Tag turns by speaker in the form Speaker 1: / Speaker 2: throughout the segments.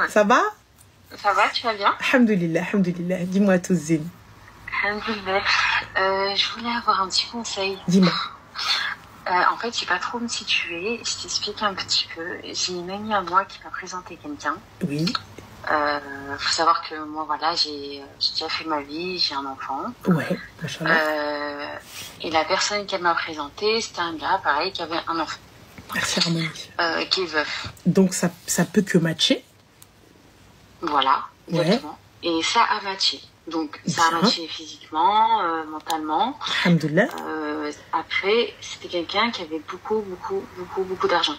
Speaker 1: Ça va?
Speaker 2: Ça va, tu vas bien?
Speaker 1: Alhamdulillah, alhamdulillah. Dis-moi tout, Zine.
Speaker 2: Alhamdulillah. Je voulais avoir un petit conseil.
Speaker 1: Dis-moi.
Speaker 2: En fait, je sais pas trop me situer. Je t'explique un petit peu. J'ai une amie à moi qui m'a présenté quelqu'un.
Speaker 1: Oui.
Speaker 2: Faut savoir que moi, voilà, j'ai déjà fait ma vie, j'ai un enfant.
Speaker 1: Ouais, machallah.
Speaker 2: Et la personne qu'elle m'a présenté, c'était un gars, pareil, qui avait un enfant.
Speaker 1: Merci, Harmonie.
Speaker 2: Qui est veuf.
Speaker 1: Donc, ça peut que matcher.
Speaker 2: Voilà, exactement.
Speaker 1: Ouais.
Speaker 2: Et ça a matché. Donc, ça a matché physiquement, mentalement.
Speaker 1: Alhamdulillah.
Speaker 2: Après, c'était quelqu'un qui avait beaucoup d'argent.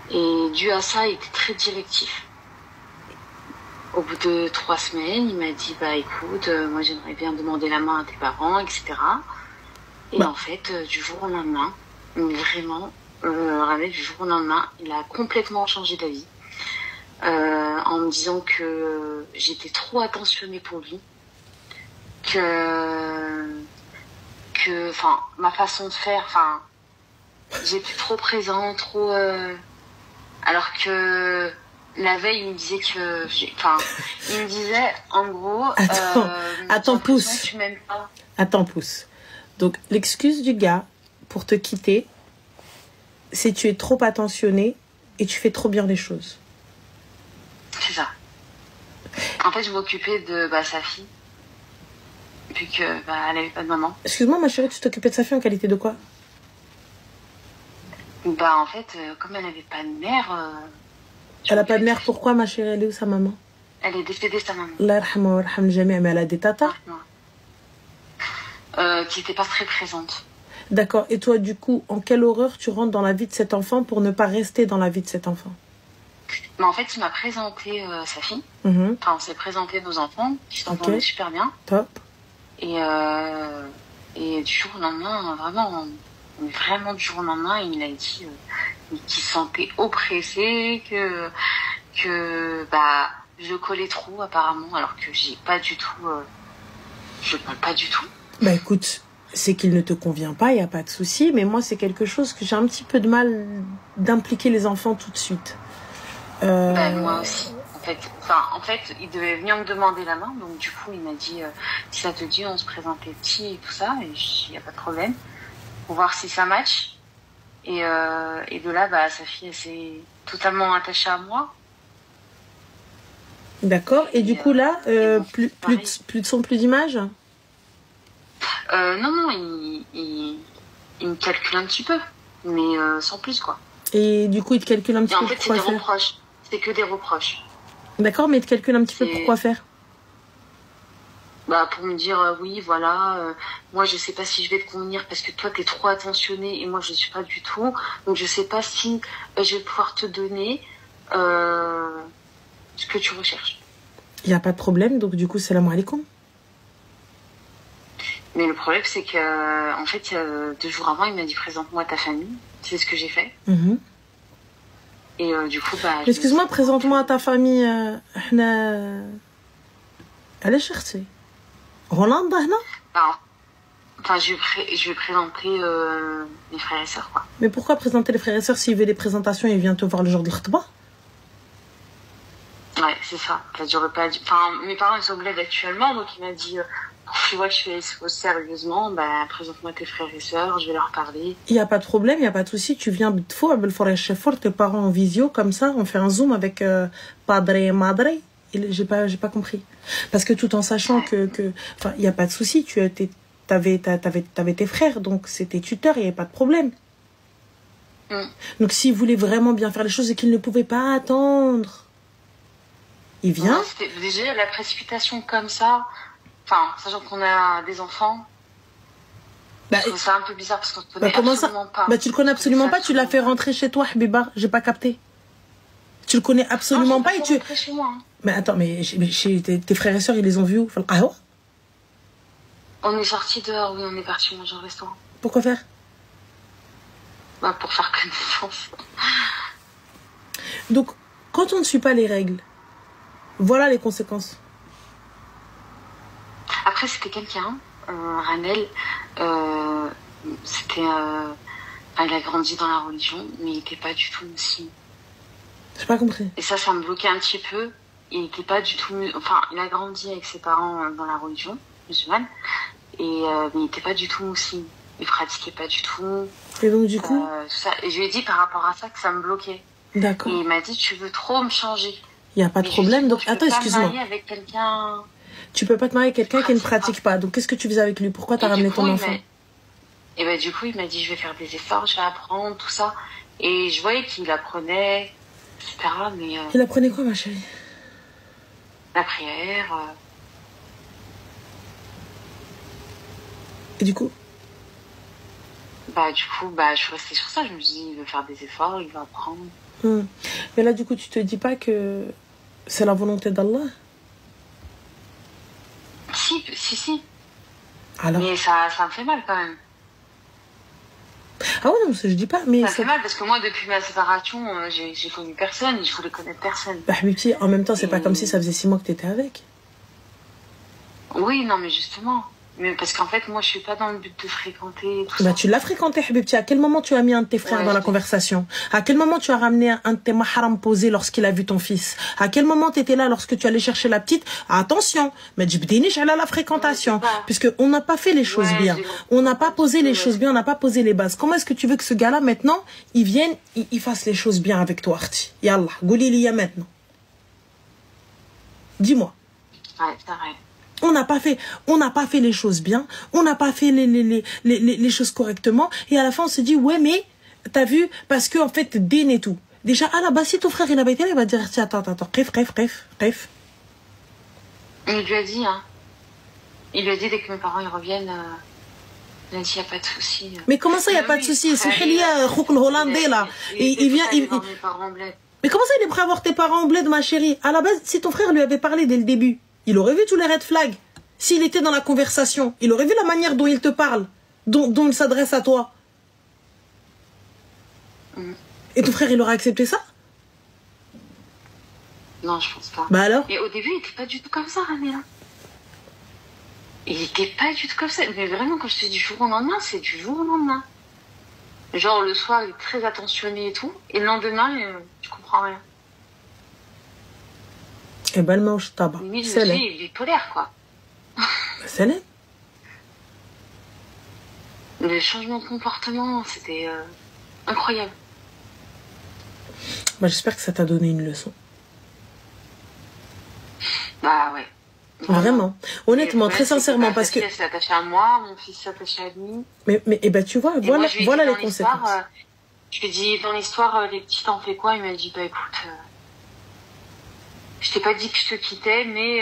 Speaker 2: Et dû à ça, il était très directif. Au bout de 3 semaines, il m'a dit, bah écoute, moi j'aimerais bien demander la main à tes parents, etc. Et en fait, du jour au lendemain, vraiment, du jour au lendemain, il a complètement changé d'avis. En me disant que j'étais trop attentionnée pour lui, enfin, ma façon de faire, enfin, j'étais trop présente, trop, alors que la veille, il me disait que, enfin, il me disait, en gros,
Speaker 1: attends, pousse.
Speaker 2: Tu m'aimes pas.
Speaker 1: Attends, pousse. Donc, l'excuse du gars pour te quitter, c'est tu es trop attentionné et tu fais trop bien les choses.
Speaker 2: C'est ça. En fait, je m'occupais de sa fille, vu que elle n'avait pas de maman.
Speaker 1: Excuse-moi, ma chérie, tu t'occupais de sa fille en qualité de quoi?
Speaker 2: En fait, comme elle n'avait pas de mère...
Speaker 1: elle n'a pas de mère, pourquoi, ma chérie? Elle est où, sa maman?
Speaker 2: Elle est décédée, sa maman.
Speaker 1: Allah yarhamha wa yarham al-jami', mais elle a des tatas?
Speaker 2: Qui n'étaient pas très présentes.
Speaker 1: D'accord. Et toi, du coup, en quelle horreur tu rentres dans la vie de cet enfant pour ne pas rester dans la vie de cet enfant?
Speaker 2: Mais en fait, il m'a présenté sa fille. Enfin, on s'est présenté nos enfants. Ils s'entendaient super bien.
Speaker 1: Top.
Speaker 2: Et du jour au lendemain, vraiment du jour au lendemain, il m'a dit qu'il se sentait oppressé, que je collais trop apparemment, alors que j'ai pas du tout... je colle pas du tout.
Speaker 1: Bah écoute, c'est qu'il ne te convient pas, il n'y a pas de souci. Mais moi, c'est quelque chose que j'ai un petit peu de mal d'impliquer les enfants tout de suite.
Speaker 2: Moi aussi. En fait, il devait venir me demander la main. Donc, du coup, il m'a dit, si ça te dit, on se présentait petit et tout ça. Et il n'y a pas de problème. Pour voir si ça match. Et de là, sa fille, elle s'est totalement attachée à moi.
Speaker 1: D'accord. Et du coup, là, plus de son, plus d'image?
Speaker 2: Non, il me calcule un petit peu. Mais sans plus, quoi.
Speaker 1: Et du coup, il te calcule un petit peu,
Speaker 2: en fait,
Speaker 1: pourquoi faire?
Speaker 2: Reproches. C'est que des reproches.
Speaker 1: D'accord, mais il te calcule un petit peu, pourquoi faire?
Speaker 2: Pour me dire, oui, voilà, moi, je sais pas si je vais te convenir parce que toi, t'es trop attentionné et moi, je suis pas du tout. Donc, je sais pas si je vais pouvoir te donner ce que tu recherches.
Speaker 1: Il n'y a pas de problème, donc du coup, salam alaikum.
Speaker 2: Mais le problème, c'est que, en fait, 2 jours avant, il m'a dit, présente-moi ta famille. C'est ce que j'ai fait. Et du coup,
Speaker 1: excuse-moi, présente-moi à ta famille. Elle est cherchée. Rolanda, non?
Speaker 2: Je vais présenter mes frères et sœurs, quoi.
Speaker 1: Mais pourquoi présenter les frères et sœurs s'il veut des présentations, il vient te voir le jour du khutba?
Speaker 2: Ouais, c'est ça. En fait, j'aurais pas dû... Enfin, mes parents, ils sont au bled actuellement, donc il m'a dit... tu vois que je fais les choses sérieusement, présente-moi tes frères et sœurs, je vais leur parler.
Speaker 1: Il n'y a pas de problème, il n'y a pas de souci. Tu viens de fois, tes parents en visio, comme ça, on fait un zoom avec padre et madre. J'ai pas compris. Parce que tout en sachant que il n'y a pas de souci, t'avais tes frères, donc c'était tuteur, il n'y avait pas de problème. Donc s'il voulait vraiment bien faire les choses et qu'il ne pouvait pas attendre, il vient.
Speaker 2: Déjà, la précipitation comme ça... Enfin, sachant qu'on a des enfants, je trouve ça un peu bizarre parce qu'on ne connaît absolument pas.
Speaker 1: Tu le connais absolument pas, tu l'as fait rentrer chez toi, Habiba, j'ai pas capté. Tu le connais absolument pas et tu...
Speaker 2: chez moi.
Speaker 1: Mais attends, mais chez tes frères et sœurs, ils les ont vus où?
Speaker 2: On est sortis dehors, oui, on est partis manger au restaurant.
Speaker 1: Pourquoi faire?
Speaker 2: Pour faire connaissance.
Speaker 1: Donc, quand on ne suit pas les règles, voilà les conséquences.
Speaker 2: Après, c'était quelqu'un, Ranel, c'était... il a grandi dans la religion, mais il n'était pas du tout musulman.
Speaker 1: J'ai pas compris.
Speaker 2: Et ça me bloquait un petit peu. Il était pas du tout... Enfin, il a grandi avec ses parents dans la religion musulmane. Et mais il était pas du tout musulman. Il pratiquait pas du tout.
Speaker 1: Et donc, du coup
Speaker 2: tout ça. Et je lui ai dit par rapport à ça que ça me bloquait.
Speaker 1: D'accord.
Speaker 2: Et il m'a dit, tu veux trop me changer.
Speaker 1: Il n'y a pas de problème. Donc, attends, excuse-moi.
Speaker 2: Avec quelqu'un...
Speaker 1: Tu peux pas te marier avec quelqu'un qui ne pratique pas. Donc, qu'est-ce que tu faisais avec lui? Pourquoi t'as ramené ton enfant?
Speaker 2: Et ben, du coup, il m'a dit, je vais faire des efforts, je vais apprendre, tout ça. Et je voyais qu'il apprenait, etc. Mais,
Speaker 1: il apprenait quoi, ma chérie?
Speaker 2: La prière.
Speaker 1: Et du coup?
Speaker 2: Je suis restée sur ça. Je me suis dit, il veut faire des efforts, il va apprendre.
Speaker 1: Mais là, du coup, tu te dis pas que c'est la volonté d'Allah?
Speaker 2: Si.
Speaker 1: Alors?
Speaker 2: Mais ça me fait mal quand même.
Speaker 1: Ah ouais, non, je dis pas. Mais
Speaker 2: ça fait mal parce que moi, depuis ma séparation, j'ai connu personne, je voulais connaître personne.
Speaker 1: Habibti, en même temps, c'est pas comme si ça faisait 6 mois que t'étais avec.
Speaker 2: Oui, non, mais justement. Mais parce qu'en fait, moi, je suis pas dans le but de fréquenter tout ça.
Speaker 1: Tu l'as fréquenté, Habibti. À quel moment tu as mis un de tes frères dans la conversation? À quel moment tu as ramené un de tes mahram posé lorsqu'il a vu ton fils? À quel moment tu étais là lorsque tu allais chercher la petite? Attention, mais j'bdinish à la fréquentation. Puisque on n'a pas fait les choses bien. On n'a pas posé les choses bien, on n'a pas posé les bases. Comment est-ce que tu veux que ce gars-là, maintenant, il vienne, il fasse les choses bien avec toi, Arti? Yallah, gouli liya maintenant. Dis-moi.
Speaker 2: Ouais, c'est vrai.
Speaker 1: On n'a pas fait les choses bien, on n'a pas fait les choses correctement, et à la fin on se dit ouais mais t'as vu, parce que en fait din et tout. Déjà à la base si ton frère il avait été là, il va dire attends, bref.
Speaker 2: Il lui a dit il lui a dit dès que mes parents ils reviennent, il a dit y a pas de souci.
Speaker 1: Mais comment ça y a pas de souci? C'est Khalia le hollandais là, il vient Mais comment ça il est prêt à voir tes parents en bled, ma chérie? À la base si ton frère lui avait parlé dès le début, il aurait vu tous les red flags. S'il était dans la conversation, il aurait vu la manière dont il te parle, dont il s'adresse à toi. Et ton frère, il aurait accepté ça?
Speaker 2: Non, je pense pas.
Speaker 1: Bah alors?
Speaker 2: Et au début, il était pas du tout comme ça, Ramila. Il était pas du tout comme ça. Mais vraiment, quand je te dis du jour au lendemain, c'est du jour au lendemain. Genre, le soir, il est très attentionné et tout. Et le lendemain, je comprends rien.
Speaker 1: Et ben, le mange tabac.
Speaker 2: Limite, je me dis, il est bipolaire, quoi.
Speaker 1: C'est laid.
Speaker 2: Le changement de comportement, c'était incroyable.
Speaker 1: Bah, j'espère que ça t'a donné une leçon.
Speaker 2: Bah ouais.
Speaker 1: Vraiment. Honnêtement, très sincèrement, parce que...
Speaker 2: Elle s'est attachée à moi, mon fils s'est attaché à lui.
Speaker 1: Mais et ben, tu vois, voilà les conséquences.
Speaker 2: Je lui ai dit, dans l'histoire, les petits t'en fais quoi? Il m'a dit, bah écoute... Je t'ai pas dit que je te quittais, mais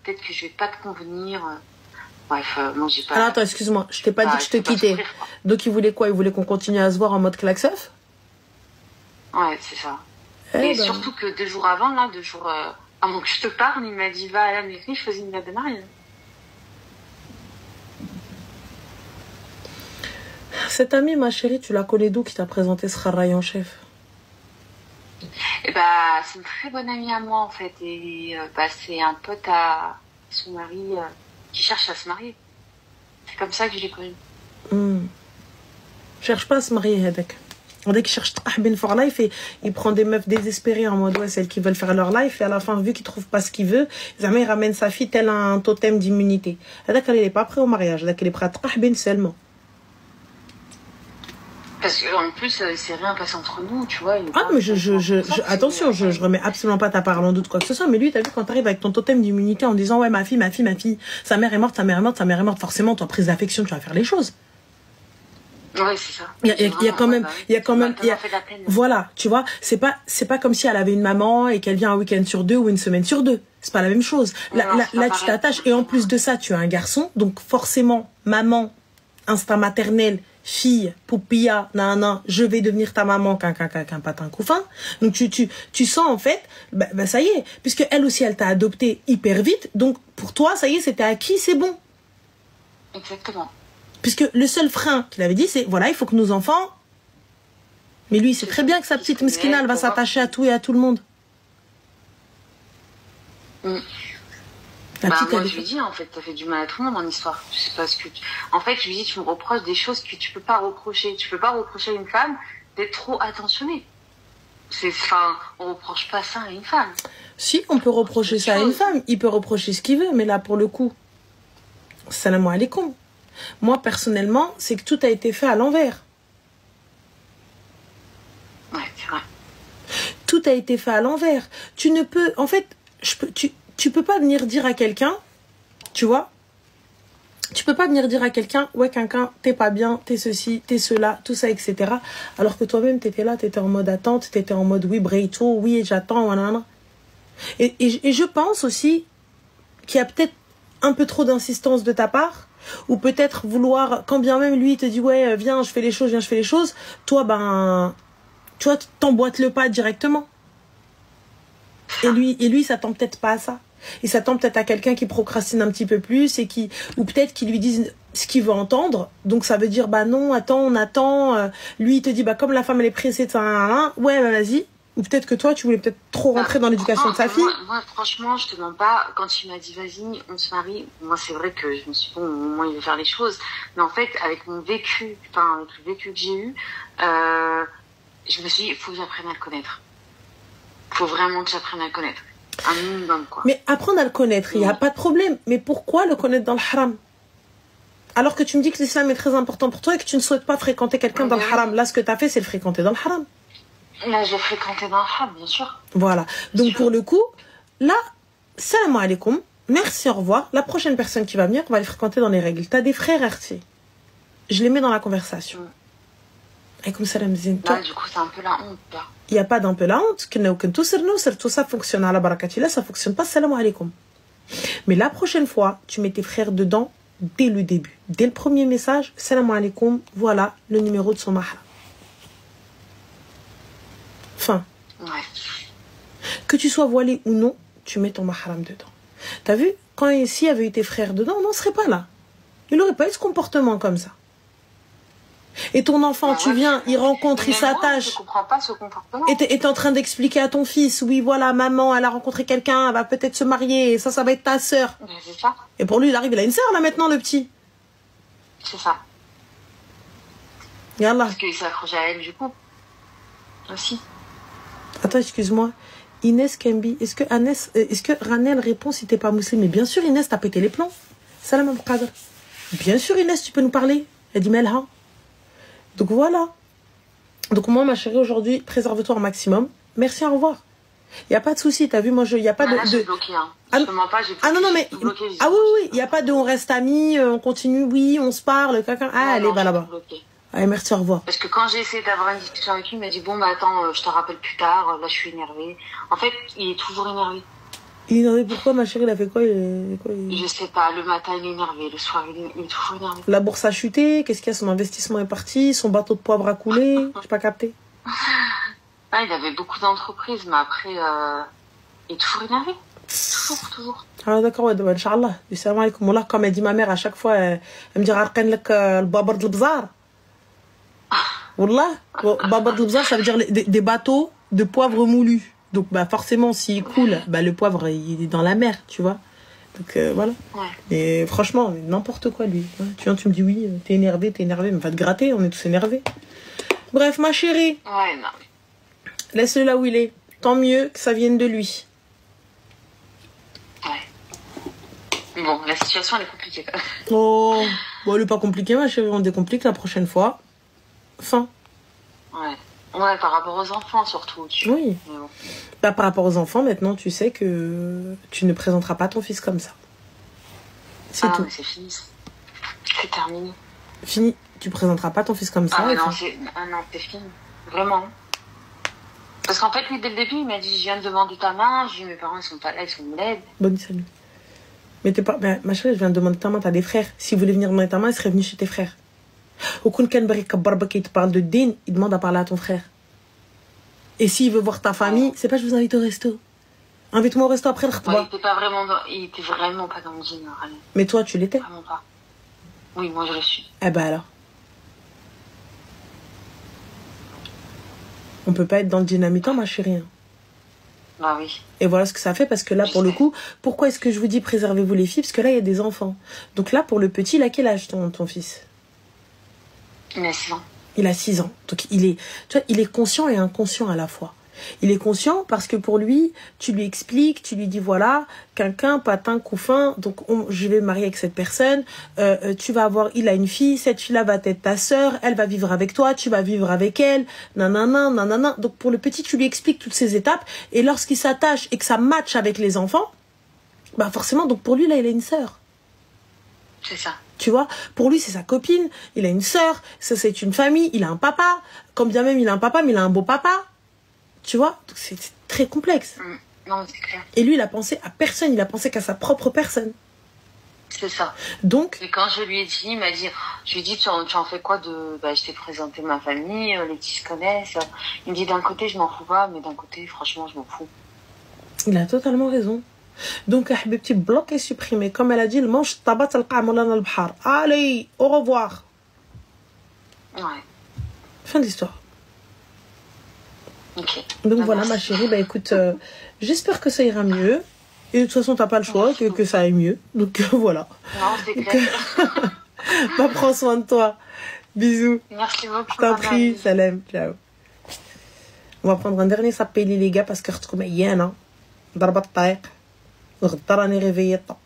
Speaker 2: peut-être que je vais pas te convenir. Bref, moi j'ai pas...
Speaker 1: Alors attends, excuse-moi, je t'ai pas dit que je te quittais. Souffrir, donc il voulait quoi? Il voulait qu'on continue à se voir en mode klaxof?
Speaker 2: Ouais, c'est ça. Et surtout que 2 jours avant, avant que je te parle, il m'a dit, va à la mairie, je faisais une date de mariage.
Speaker 1: Cette amie, ma chérie, tu la connais d'où qui t'a présenté ce Kharaï en chef?
Speaker 2: Et c'est une très bonne amie à moi en fait, et c'est un pote à son mari qui cherche à se marier. C'est comme ça que je l'ai connu.
Speaker 1: Cherche pas à se marier avec. Dès qu'il cherche Tahbin for life, et il prend des meufs désespérées en mode ouais, celles qui veulent faire leur life, et à la fin, vu qu'il trouve pas ce qu'il veut, jamais il ramène sa fille tel un totem d'immunité. D'accord, il est pas prêt au mariage, d'accord, il est prêt à Tahbin seulement.
Speaker 2: Parce qu'en plus, c'est rien passé entre nous, tu vois.
Speaker 1: Ah, mais attention, je remets absolument pas ta parole en doute, quoi que ce soit. Mais lui, t'as vu, quand t'arrives avec ton totem d'immunité en disant, ouais, ma fille, sa mère est morte, forcément, toi, prise d'affection, tu vas faire les choses.
Speaker 2: Ouais, c'est ça.
Speaker 1: Il y a quand même, voilà, tu vois, c'est pas comme si elle avait une maman et qu'elle vient un week-end sur 2 ou une semaine sur 2. C'est pas la même chose. Là, tu t'attaches, et en plus de ça, tu as un garçon, donc forcément, maman, instinct maternel, fille, poupilla, nanana, je vais devenir ta maman, qu'un patin couffin. Donc tu sens en fait, ça y est, puisque elle aussi elle t'a adopté hyper vite, donc pour toi ça y est, c'était acquis, c'est bon.
Speaker 2: Exactement.
Speaker 1: Puisque le seul frein qu'il avait dit, c'est voilà, il faut que nos enfants. Mais lui, il sait très bien que sa petite meskina, elle va s'attacher à tout et à tout le monde.
Speaker 2: Moi, je lui dis, en fait, t'as fait du mal à tout le monde en histoire. Je sais pas ce que En fait, je lui dis, tu me reproches des choses que tu peux pas reprocher. Tu peux pas reprocher à une femme d'être trop attentionnée. Enfin, on reproche pas ça à une femme.
Speaker 1: Si, on peut reprocher ça à une femme. Il peut reprocher ce qu'il veut, mais là, pour le coup, salam alaikum. Moi, personnellement, c'est que tout a été fait à l'envers.
Speaker 2: Ouais, c'est vrai.
Speaker 1: Tout a été fait à l'envers. Tu ne peux... En fait, tu peux pas venir dire à quelqu'un, tu vois, tu peux pas venir dire à quelqu'un, ouais, quelqu'un, t'es pas bien, t'es ceci, t'es cela, tout ça, etc. Alors que toi-même, t'étais là, t'étais en mode attente, t'étais en mode oui, breito, oui, j'attends, voilà. Et je pense aussi qu'il y a peut-être un peu trop d'insistance de ta part, ou peut-être vouloir, quand bien même lui, il te dit, ouais, viens, je fais les choses, viens, je fais les choses, toi, ben, tu vois, t'emboîtes le pas directement. Et lui, il s'attend peut-être pas à ça. Il s'attend peut-être à quelqu'un qui procrastine un petit peu plus et ou peut-être qu'il lui dise ce qu'il veut entendre. Donc ça veut dire, bah non, attends, on attend. Lui, il te dit, bah comme la femme, elle est pressée, ouais, bah vas-y. Ou peut-être que toi, tu voulais peut-être trop rentrer dans l'éducation de sa fille.
Speaker 2: Moi, franchement, je te mens pas. Quand il m'a dit, vas-y, on se marie, moi, c'est vrai que je me suis dit, bon, au moins, il veut faire les choses. Mais en fait, avec mon vécu, avec le vécu que j'ai eu, je me suis dit, il faut que j'apprenne à le connaître. Il faut vraiment que j'apprenne à le connaître. Un minimum, quoi.
Speaker 1: Mais apprendre à le connaître, il n'y a pas de problème. Mais pourquoi le connaître dans le haram? Alors que tu me dis que l'islam est très important pour toi et que tu ne souhaites pas fréquenter quelqu'un dans le haram. Là, ce que tu as fait, c'est le fréquenter dans le haram.
Speaker 2: Là, j'ai fréquenté dans le haram, bien sûr.
Speaker 1: Voilà. Donc, pour le coup, là, salam alaikum, merci, au revoir. La prochaine personne qui va venir, on va les fréquenter dans les règles. Tu as des frères RT. Je les mets dans la conversation. Alaykoum salam zin.
Speaker 2: Là, du coup, c'est un peu la honte, là.
Speaker 1: Il n'y a pas d'un peu la honte. Tout ça fonctionne à la barakatila, ça fonctionne pas. Salam alaikum. Mais la prochaine fois, tu mets tes frères dedans dès le début. Dès le premier message, salam alaikum, voilà le numéro de son mahram. Fin.
Speaker 2: Ouais.
Speaker 1: Que tu sois voilé ou non, tu mets ton mahram dedans. T'as vu, quand s'il y avait eu tes frères dedans, on n'en serait pas là. Il n'aurait pas eu ce comportement comme ça. Et ton enfant, tu viens, il rencontre, il s'attache.
Speaker 2: Je comprends pas ce comportement.
Speaker 1: Et t'es en train d'expliquer à ton fils, oui, voilà, maman, elle a rencontré quelqu'un, elle va peut-être se marier, et ça va être ta sœur.
Speaker 2: C'est ça.
Speaker 1: Et pour lui, il arrive, il a une sœur, là, maintenant, le petit.
Speaker 2: C'est ça.
Speaker 1: Yallah.
Speaker 2: Parce qu'il s'accroche à elle, du coup. Aussi.
Speaker 1: Attends, excuse-moi. Inès Kembi, est-ce que Ranel répond si t'es pas musulman? Mais bien sûr, Inès, t'as pété les plombs. Salam Abou Qadr. Bien sûr, Inès, tu peux nous parler. Elle dit Melha. Donc voilà. Donc moi, ma chérie, aujourd'hui, préserve-toi au maximum. Merci, au revoir. Il n'y a pas de souci, t'as vu, moi, il n'y a pas
Speaker 2: Là, je suis bloquée, hein.
Speaker 1: Ah,
Speaker 2: je te mens pas, j'ai
Speaker 1: ah non, non, mais...
Speaker 2: bloqué,
Speaker 1: ah oui, oui, il n'y a pas de on reste amis, on continue, oui, on se parle, quelqu'un... Ah, allez, va là-bas. Allez, merci, au revoir.
Speaker 2: Parce que quand j'ai essayé d'avoir une discussion avec lui, il m'a dit, bon, bah attends, je te rappelle plus tard, là, je suis énervée. En fait, il est toujours énervé.
Speaker 1: Il est énervé pourquoi, ma chérie, il a fait quoi,
Speaker 2: Je sais pas, le matin, il est énervé, le soir, il est toujours énervé.
Speaker 1: La bourse a chuté, qu'est-ce qu'il y a, son investissement est parti, son bateau de poivre a coulé, j'ai pas capté.
Speaker 2: Ah, il avait beaucoup d'entreprises, mais après, il est toujours énervé. Toujours.
Speaker 1: Ah d'accord, ouais, Inch'Allah. Salam alaikum. Wallah, comme elle dit ma mère à chaque fois, elle me dit Arqan lak al-babar de l'bzar. Wallah, babar de l'bzar, ça veut dire des bateaux de poivre moulu. Donc bah forcément, s'il coule, bah le poivre il est dans la mer, tu vois. Donc voilà.
Speaker 2: Ouais.
Speaker 1: Et franchement, n'importe quoi lui. Tu viens, tu me dis oui, t'es énervé, mais va te gratter, on est tous énervés. Bref, ma chérie.
Speaker 2: Ouais, non.
Speaker 1: Laisse-le là où il est. Tant mieux que ça vienne de lui.
Speaker 2: Ouais. Bon, la situation, elle est compliquée.
Speaker 1: Oh, bon, elle est pas compliquée, ma chérie. On décomplique la prochaine fois. Fin.
Speaker 2: Ouais. Ouais, par rapport aux enfants, surtout.
Speaker 1: Oui.
Speaker 2: Bon.
Speaker 1: Bah, par rapport aux enfants, maintenant, tu sais que tu ne présenteras pas ton fils comme ça. C'est tout.
Speaker 2: Mais c'est fini. C'est terminé.
Speaker 1: Fini. Tu présenteras pas ton fils comme ça.
Speaker 2: Non, c'est fini. Vraiment. Parce qu'en fait, lui, dès le début, il m'a dit, je viens de demander ta main. J'ai dit, mes parents, ils sont pas là, ils sont malades.
Speaker 1: Bonne salut. Mais t'es pas... ma chérie, je viens de demander ta main, t'as des frères. S'ils voulaient venir demander ta main, ils seraient venus chez tes frères. Au Kunkan Barika Barba qui te parle de din, il demande à parler à ton frère. Et s'il veut voir ta famille, c'est pas je vous invite au resto. Invite-moi au resto après le khutba.
Speaker 2: Il était vraiment pas dans le din.
Speaker 1: Mais toi, tu l'étais.
Speaker 2: Vraiment pas. Oui, moi, je le suis.
Speaker 1: Eh ben alors. On peut pas être dans le dynamitant, ma chérie.
Speaker 2: Bah oui.
Speaker 1: Et voilà ce que ça fait, parce que là, pour le coup, pourquoi est-ce que je vous dis préservez-vous les filles? Parce que là, il y a des enfants. Donc là, pour le petit, il a quel âge ton fils?
Speaker 2: Il a 6 ans.
Speaker 1: Il a 6 ans. Donc il est conscient et inconscient à la fois. Il est conscient parce que pour lui, tu lui expliques, tu lui dis voilà, quelqu'un, patin, couffin, donc je vais me marier avec cette personne, tu vas avoir, il a une fille, cette fille-là va être ta sœur, elle va vivre avec toi, tu vas vivre avec elle, nanana, nanana. Donc pour le petit, tu lui expliques toutes ces étapes et lorsqu'il s'attache et que ça matche avec les enfants, bah forcément, donc pour lui, là, il a une sœur.
Speaker 2: C'est ça.
Speaker 1: Tu vois, pour lui, c'est sa copine, il a une sœur, ça c'est une famille, il a un papa, quand bien même il a un papa, mais il a un beau papa. Tu vois, donc c'est très complexe.
Speaker 2: Non, c'est clair.
Speaker 1: Et lui, il a pensé à personne, il a pensé qu'à sa propre personne.
Speaker 2: C'est ça.
Speaker 1: Donc.
Speaker 2: Et quand je lui ai dit, il m'a dit, je lui ai dit, tu en fais quoi de, bah, je t'ai présenté ma famille, les petits se connaissent. Il me dit, d'un côté, je m'en fous pas, mais d'un côté, franchement, je m'en fous.
Speaker 1: Il a totalement raison. Donc, petit bloc est supprimé. Comme elle a dit, le manche tabat al bahar. Allez, au revoir.
Speaker 2: Ouais.
Speaker 1: Fin de l'histoire.
Speaker 2: Ok.
Speaker 1: Donc voilà, ma chérie, bah écoute, j'espère que ça ira mieux. Et de toute façon, t'as pas le choix que ça aille mieux. Donc voilà.
Speaker 2: Non, c'est clair.
Speaker 1: Bah, prends soin de toi. Bisous.
Speaker 2: Merci beaucoup.
Speaker 1: Je t'en prie. Salam. Ciao. On va prendre un dernier sapéli, les gars, parce que je trouve bien, ضربة الطريق غدا راني ريفيي طا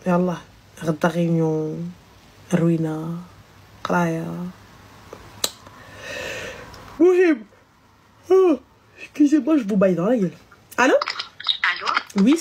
Speaker 1: يلا غدا غيونيون روينة قراية مهم excusez-moi je vous baille dans la gueule. Allô?
Speaker 2: Allô?
Speaker 1: Oui, ça